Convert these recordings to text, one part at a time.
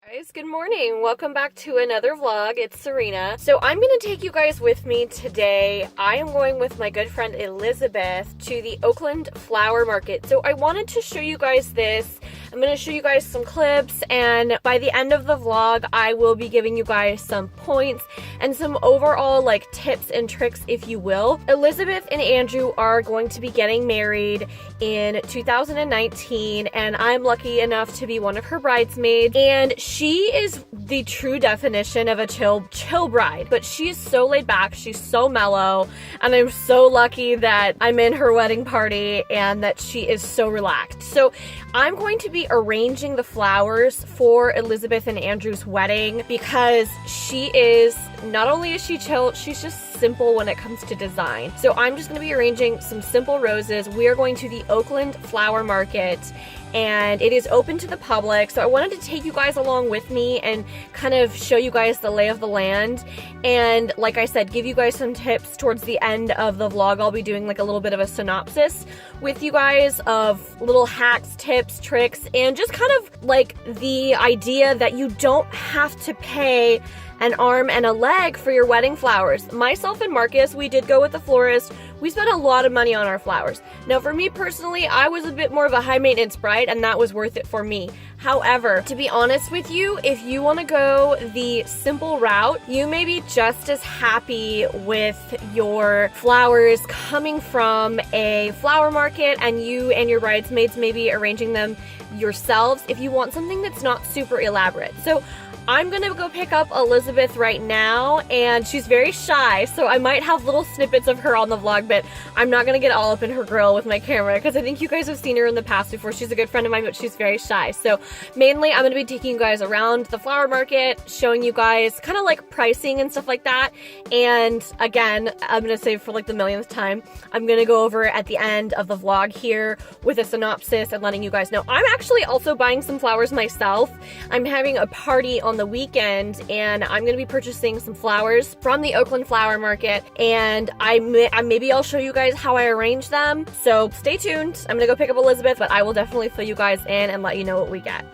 Guys, good morning. Welcome back to another vlog. It's Serena. So I'm going to take you guys with me today. I am going with my good friend Elizabeth to the Oakland Flower Market. So I wanted to show you guys this. I'm going to show you guys some clips, and by the end of the vlog I will be giving you guys some points and some overall like tips and tricks, if you will. Elizabeth and Andrew are going to be getting married in 2019, and I'm lucky enough to be one of her bridesmaids, and she is the true definition of a chill bride. But she's so laid back, she's so mellow, and I'm so lucky that I'm in her wedding party and that she is so relaxed. So I'm going to be arranging the flowers for Elizabeth and Andrew's wedding because she is, not only is she chill, she's just simple when it comes to design. So I'm just going to be arranging some simple roses. We are going to the Oakland Flower Market, and it is open to the public. So I wanted to take you guys along with me and kind of show you guys the lay of the land. And like I said, give you guys some tips towards the end of the vlog. I'll be doing like a little bit of a synopsis with you guys of little hacks, tips, tricks, and just kind of like the idea that you don't have to pay an arm and a leg for your wedding flowers. Myself and Marcus, we did go with the florist. We spent a lot of money on our flowers. Now for me personally, I was a bit more of a high maintenance bride, and that was worth it for me. However, to be honest with you, if you want to go the simple route, you may be just as happy with your flowers coming from a flower market and you and your bridesmaids maybe arranging them yourselves if you want something that's not super elaborate. So I'm gonna go pick up Elizabeth right now, and she's very shy, so I might have little snippets of her on the vlog, but I'm not gonna get all up in her grill with my camera because I think you guys have seen her in the past before. She's a good friend of mine, but she's very shy. So mainly I'm gonna be taking you guys around the flower market, showing you guys kind of like pricing and stuff like that. And again, I'm gonna say for like the millionth time, I'm gonna go over at the end of the vlog here with a synopsis and letting you guys know I'm actually also buying some flowers myself. I'm having a party on the weekend, and I'm going to be purchasing some flowers from the Oakland Flower Market, and maybe I'll show you guys how I arrange them. So stay tuned. I'm going to go pick up Elizabeth, but I will definitely fill you guys in and let you know what we get.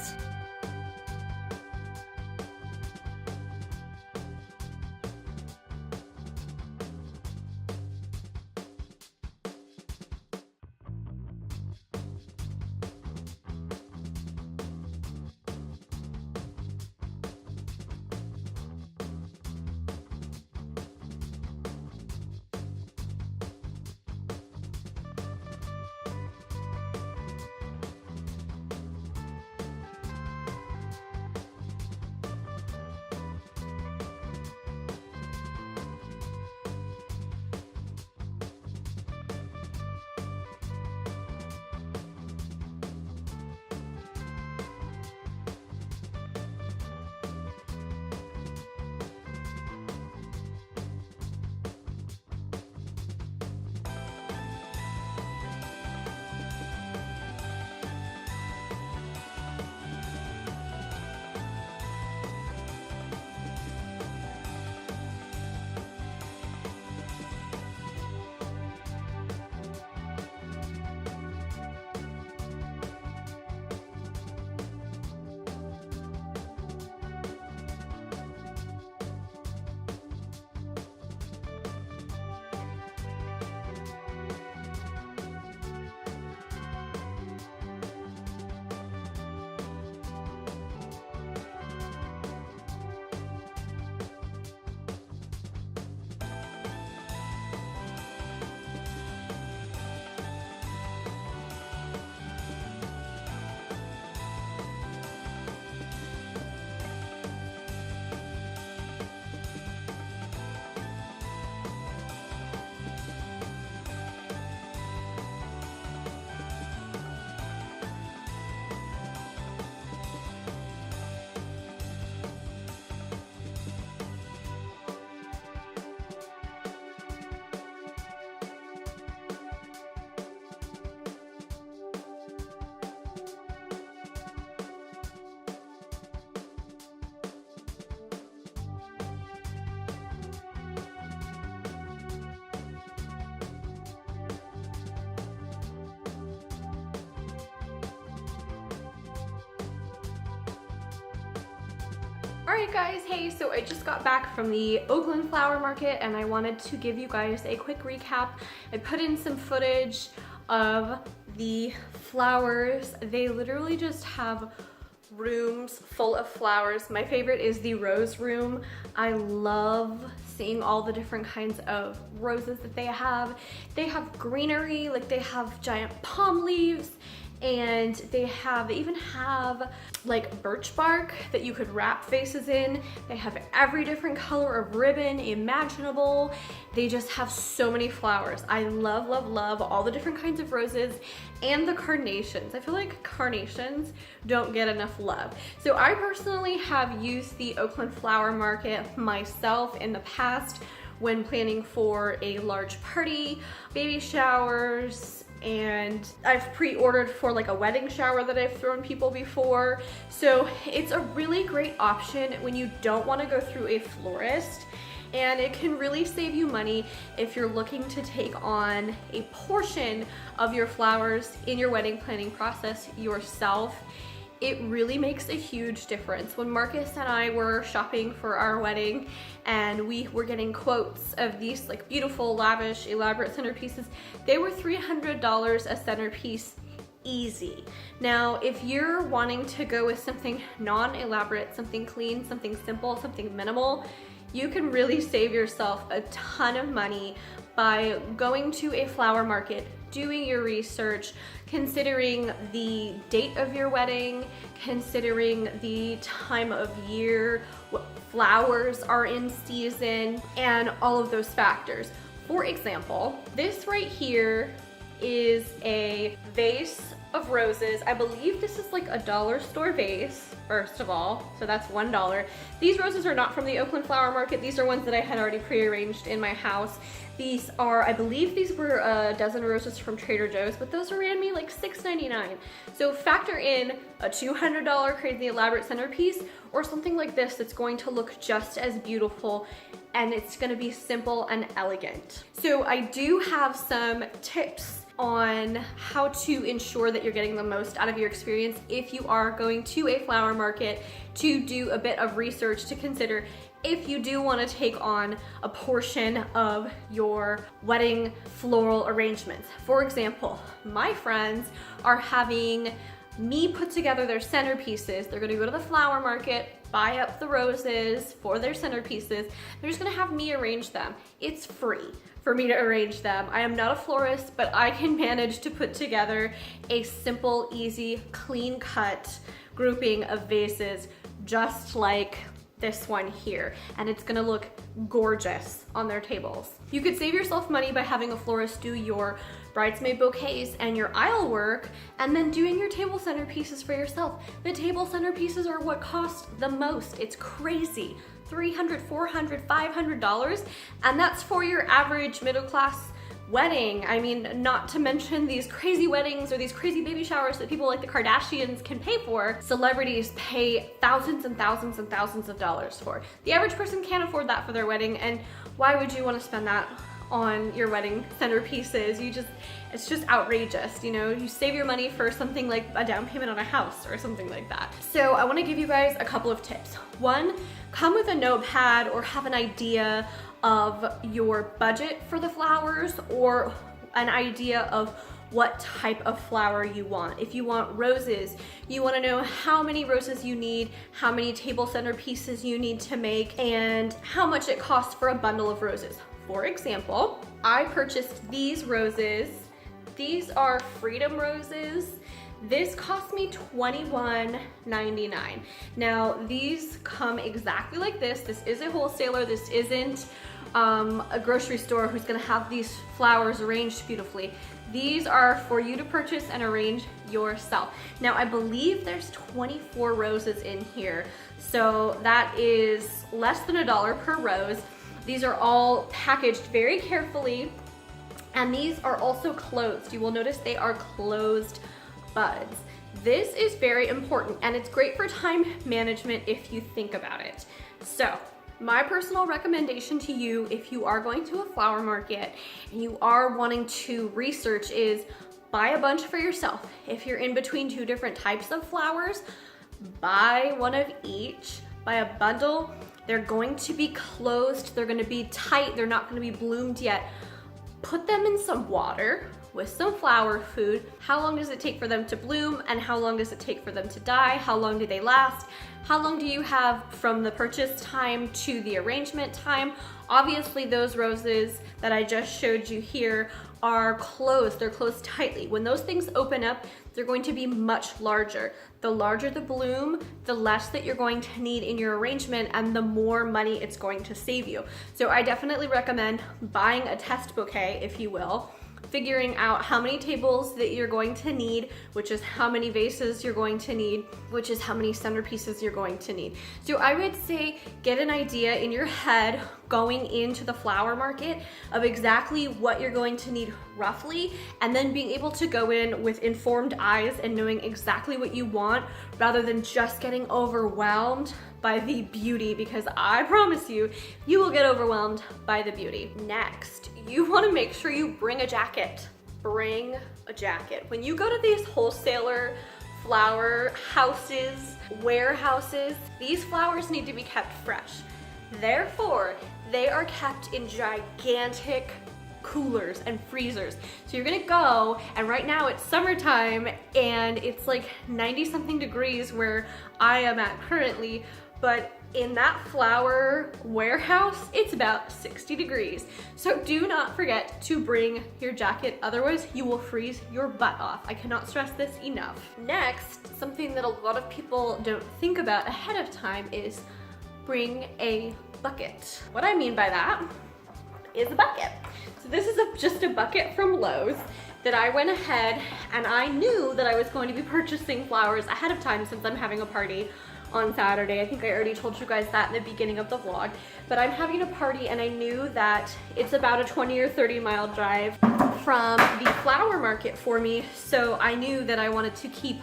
Alright guys, hey, so I just got back from the Oakland Flower Market and I wanted to give you guys a quick recap. I put in some footage of the flowers. They literally just have rooms full of flowers. My favorite is the rose room. I love seeing all the different kinds of roses that they have. They have greenery, like they have giant palm leaves, and they even have like birch bark that you could wrap vases in. They have every different color of ribbon imaginable. They just have so many flowers. I love, love, love all the different kinds of roses and the carnations. I feel like carnations don't get enough love. So I personally have used the Oakland Flower Market myself in the past when planning for a large party, baby showers, and I've pre-ordered for like a wedding shower that I've thrown people before. So it's a really great option when you don't want to go through a florist, and it can really save you money if you're looking to take on a portion of your flowers in your wedding planning process yourself. It really makes a huge difference. When Marcus and I were shopping for our wedding and we were getting quotes of these like beautiful, lavish, elaborate centerpieces, they were $300 a centerpiece easy. Now, if you're wanting to go with something non-elaborate, something clean, something simple, something minimal, you can really save yourself a ton of money by going to a flower market, doing your research, considering the date of your wedding, considering the time of year, what flowers are in season, and all of those factors. For example, this right here is a vase of roses. I believe this is like a dollar store vase, first of all, so that's $1. These roses are not from the Oakland Flower Market. These are ones that I had already prearranged in my house. These are, I believe these were a dozen roses from Trader Joe's, but those ran me like $6.99. So factor in a $200 crazy elaborate centerpiece or something like this that's going to look just as beautiful, and it's gonna be simple and elegant. So I do have some tips on how to ensure that you're getting the most out of your experience if you are going to a flower market, to do a bit of research to consider if you do want to take on a portion of your wedding floral arrangements. For example, my friends are having me put together their centerpieces. They're gonna go to the flower market, buy up the roses for their centerpieces. They're just gonna have me arrange them. It's free for me to arrange them. I am not a florist, but I can manage to put together a simple, easy, clean cut grouping of vases just like this one here, and it's gonna look gorgeous on their tables. You could save yourself money by having a florist do your bridesmaid bouquets and your aisle work, and then doing your table centerpieces for yourself. The table centerpieces are what cost the most. It's crazy. $300, $400, $500, and that's for your average middle-class wedding. I mean, not to mention these crazy weddings or these crazy baby showers that people like the Kardashians can pay for. Celebrities pay thousands and thousands and thousands of dollars for. The average person can't afford that for their wedding, and why would you want to spend that on your wedding centerpieces? It's just outrageous, you know? You save your money for something like a down payment on a house or something like that. So I want to give you guys a couple of tips. One, come with a notepad or have an idea of your budget for the flowers, or an idea of what type of flower you want. If you want roses, you want to know how many roses you need, how many table centerpieces you need to make, and how much it costs for a bundle of roses. For example, I purchased these roses. These are Freedom Roses. This cost me $21.99. Now, these come exactly like this. This is a wholesaler. This isn't a grocery store who's gonna have these flowers arranged beautifully. These are for you to purchase and arrange yourself. Now, I believe there's 24 roses in here, so that is less than $1 per rose. These are all packaged very carefully, and these are also closed. You will notice they are closed buds. This is very important, and it's great for time management if you think about it. So, my personal recommendation to you, if you are going to a flower market and you are wanting to research, is buy a bunch for yourself. If you're in between two different types of flowers, buy one of each. buy a bundle. They're going to be closed, they're gonna be tight, they're not gonna be bloomed yet. Put them in some water with some flower food. How long does it take for them to bloom, and how long does it take for them to die? How long do they last? How long do you have from the purchase time to the arrangement time? Obviously, those roses that I just showed you here are closed, they're closed tightly. When those things open up, they're going to be much larger. The larger the bloom, the less that you're going to need in your arrangement, and the more money it's going to save you. So I definitely recommend buying a test bouquet, if you will, figuring out how many tables that you're going to need, which is how many vases you're going to need, which is how many centerpieces you're going to need. So I would say get an idea in your head going into the flower market of exactly what you're going to need roughly, and then being able to go in with informed eyes and knowing exactly what you want rather than just getting overwhelmed by the beauty, because I promise you, you will get overwhelmed by the beauty. Next, you want to make sure you bring a jacket. Bring a jacket. When you go to these wholesaler flower houses, warehouses, these flowers need to be kept fresh. Therefore, they are kept in gigantic coolers and freezers. So you're gonna go, and right now it's summertime and it's like 90 something degrees where I am at currently, but in that flower warehouse, it's about 60 degrees. So do not forget to bring your jacket, otherwise you will freeze your butt off. I cannot stress this enough. Next, something that a lot of people don't think about ahead of time is bring a bucket. What I mean by that is a bucket. So this is just a bucket from Lowe's that I went ahead and I knew that I was going to be purchasing flowers ahead of time since I'm having a party on Saturday. I think I already told you guys that in the beginning of the vlog, but I'm having a party and I knew that it's about a 20 or 30 mile drive from the flower market for me, so I knew that I wanted to keep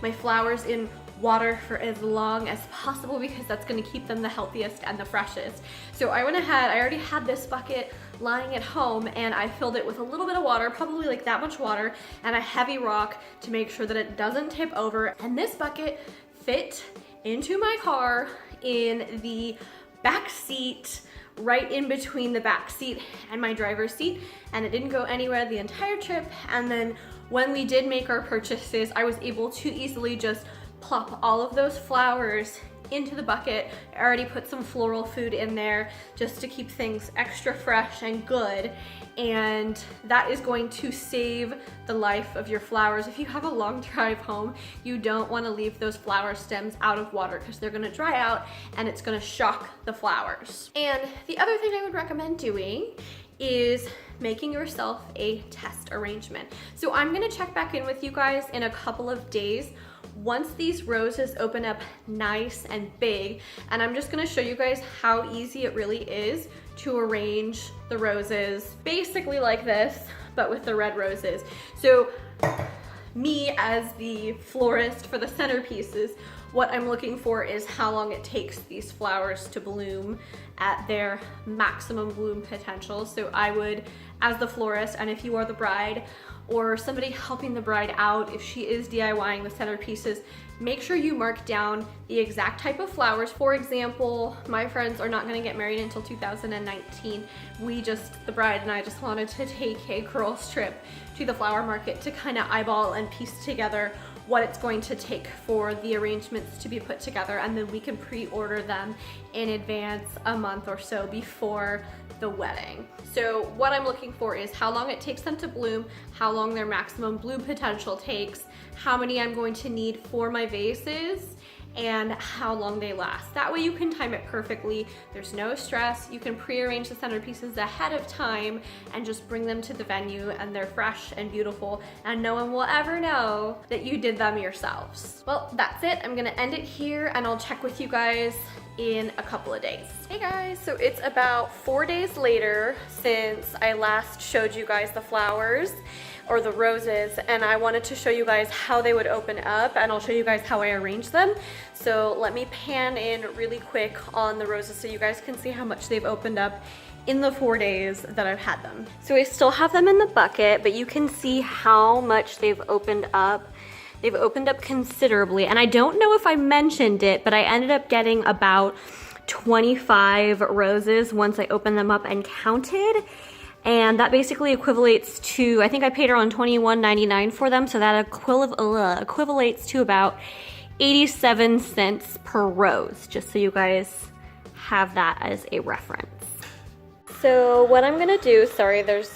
my flowers in water for as long as possible because that's going to keep them the healthiest and the freshest. So I went ahead, I already had this bucket lying at home and I filled it with a little bit of water, probably like that much water, and a heavy rock to make sure that it doesn't tip over. And this bucket fit into my car in the back seat, right in between the back seat and my driver's seat, and it didn't go anywhere the entire trip. And then when we did make our purchases, I was able to easily just plop all of those flowers into the bucket. I already put some floral food in there just to keep things extra fresh and good, and that is going to save the life of your flowers. If you have a long drive home, you don't want to leave those flower stems out of water because they're going to dry out and it's going to shock the flowers. And the other thing I would recommend doing is making yourself a test arrangement. So I'm going to check back in with you guys in a couple of days once these roses open up nice and big, and I'm just gonna show you guys how easy it really is to arrange the roses basically like this, but with the red roses. So me as the florist for the centerpieces, what I'm looking for is how long it takes these flowers to bloom at their maximum bloom potential. So I would, as the florist, and if you are the bride or somebody helping the bride out, if she is DIYing the centerpieces, make sure you mark down the exact type of flowers. For example, my friends are not going to get married until 2019. The bride and I just wanted to take a girls trip to the flower market to kind of eyeball and piece together what it's going to take for the arrangements to be put together, and then we can pre-order them in advance a month or so before the wedding. So what I'm looking for is how long it takes them to bloom, how long their maximum bloom potential takes, how many I'm going to need for my vases, and how long they last. That way you can time it perfectly. There's no stress. You can pre-arrange the centerpieces ahead of time and just bring them to the venue, and they're fresh and beautiful, and no one will ever know that you did them yourselves. Well, that's it. I'm gonna end it here, and I'll check with you guys in a couple of days. Hey guys, so it's about 4 days later since I last showed you guys the flowers or the roses, and I wanted to show you guys how they would open up, and I'll show you guys how I arrange them. So let me pan in really quick on the roses so you guys can see how much they've opened up in the 4 days that I've had them. So I still have them in the bucket, but you can see how much they've opened up. They've opened up considerably, and I don't know if I mentioned it, but I ended up getting about 25 roses once I opened them up and counted. And that basically equivalates to, I think I paid around $21.99 for them, so that equivalates to about 87 cents per rose, just so you guys have that as a reference. So what I'm gonna do, sorry, there's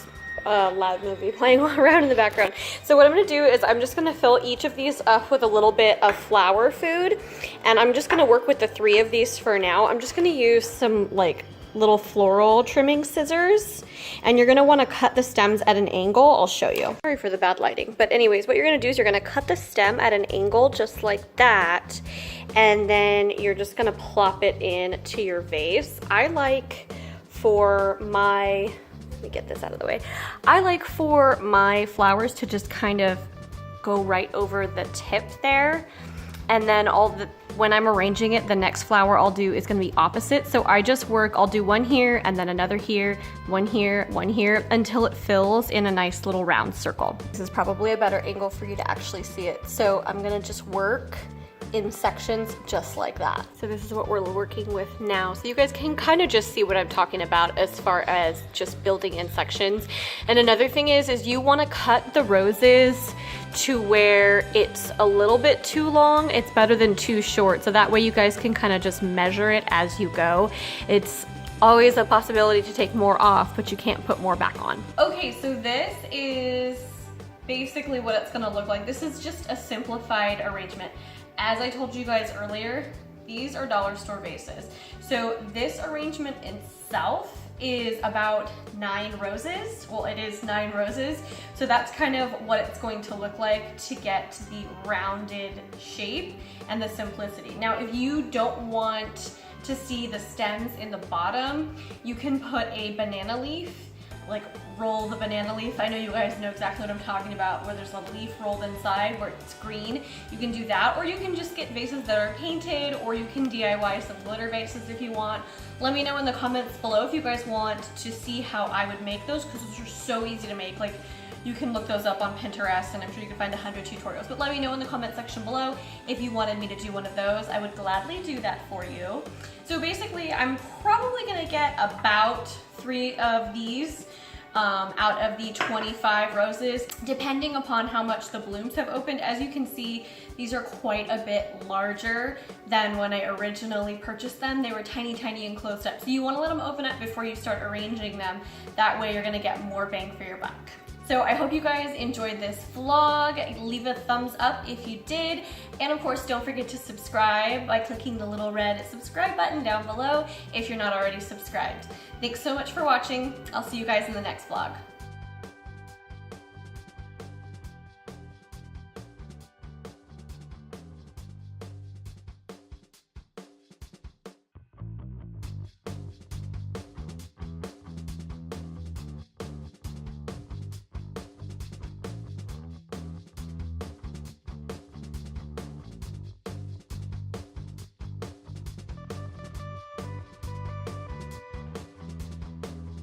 a loud movie playing around in the background. So what I'm gonna do is I'm just gonna fill each of these up with a little bit of flower food, and I'm just gonna work with the 3 of these for now. I'm just gonna use some like little floral trimming scissors, and you're gonna wanna cut the stems at an angle. I'll show you. Sorry for the bad lighting. But anyways, what you're gonna do is you're gonna cut the stem at an angle just like that, and then you're just gonna plop it into your vase. I like for my, let me get this out of the way. I like for my flowers to just kind of go right over the tip there, and then when I'm arranging it, the next flower I'll do is gonna be opposite. So I just work, I'll do one here and then another here, one here, until it fills in a nice little round circle. This is probably a better angle for you to actually see it. So I'm gonna just work in sections just like that. So this is what we're working with now. So you guys can kind of just see what I'm talking about as far as just building in sections. And another thing is you wanna cut the roses to where it's a little bit too long. It's better than too short. So that way you guys can kind of just measure it as you go. It's always a possibility to take more off, but you can't put more back on. Okay, so this is basically what it's gonna look like. This is just a simplified arrangement. As I told you guys earlier, these are dollar store vases. So this arrangement itself is about 9 roses. Well, it is 9 roses. So that's kind of what it's going to look like to get the rounded shape and the simplicity. Now, if you don't want to see the stems in the bottom, you can put a banana leaf, like roll the banana leaf. I know you guys know exactly what I'm talking about, where there's a leaf rolled inside where it's green. You can do that, or you can just get vases that are painted, or you can DIY some glitter vases if you want. Let me know in the comments below if you guys want to see how I would make those, because those are so easy to make. Like, you can look those up on Pinterest, and I'm sure you can find 100 tutorials. But let me know in the comment section below if you wanted me to do one of those. I would gladly do that for you. So basically, I'm probably gonna get about 3 of these out of the 25 roses, depending upon how much the blooms have opened. As you can see, these are quite a bit larger than when I originally purchased them. They were tiny, tiny and closed up. So you wanna let them open up before you start arranging them. That way you're gonna get more bang for your buck. So I hope you guys enjoyed this vlog. Leave a thumbs up if you did. And of course, don't forget to subscribe by clicking the little red subscribe button down below if you're not already subscribed. Thanks so much for watching. I'll see you guys in the next vlog.